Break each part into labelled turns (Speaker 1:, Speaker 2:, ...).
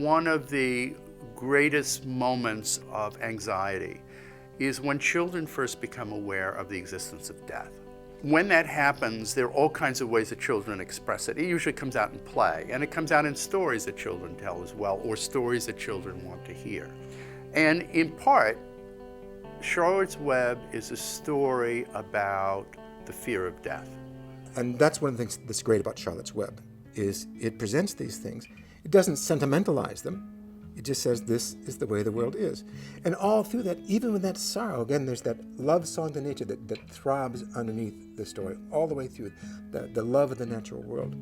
Speaker 1: one of the greatest moments of anxiety is when children first become aware of the existence of death. When that happens, there are all kinds of ways that children express it. It usually comes out in play, and it comes out in stories that children tell as well, or stories that children want to hear. And in part, Charlotte's Web is a story about the fear of death.
Speaker 2: And that's one of the things that's great about Charlotte's Web, is it presents these things. It doesn't sentimentalize them. It just says this is the way the world is. And all through that, even with that sorrow, again, there's that love song to nature that throbs underneath the story, all the way through it, the love of the natural world.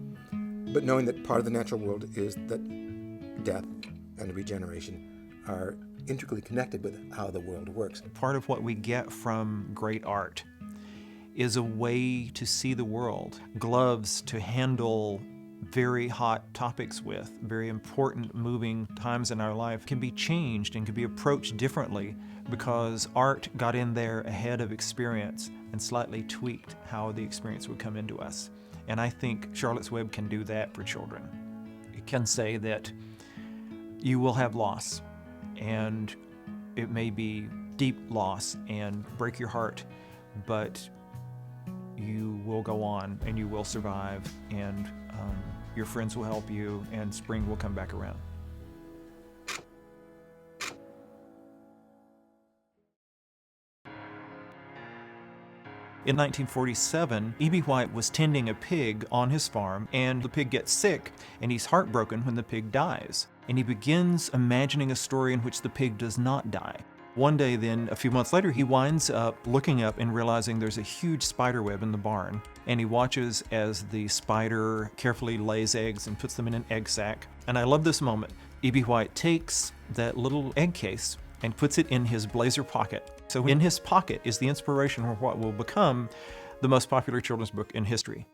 Speaker 2: But knowing that part of the natural world is that death and regeneration are intricately connected with how the world works.
Speaker 3: Part of what we get from great art is a way to see the world, gloves to handle very hot topics with, very important moving times in our life, can be changed and can be approached differently because art got in there ahead of experience and slightly tweaked how the experience would come into us. And I think Charlotte's Web can do that for children. It can say that you will have loss, and it may be deep loss and break your heart, but you will go on and you will survive, and your friends will help you, and spring will come back around. In 1947, E.B. White was tending a pig on his farm, and the pig gets sick, and he's heartbroken when the pig dies. And he begins imagining a story in which the pig does not die. One day then, a few months later, he winds up looking up and realizing there's a huge spider web in the barn. And he watches as the spider carefully lays eggs and puts them in an egg sack. And I love this moment. E.B. White takes that little egg case and puts it in his blazer pocket. So in his pocket is the inspiration for what will become the most popular children's book in history.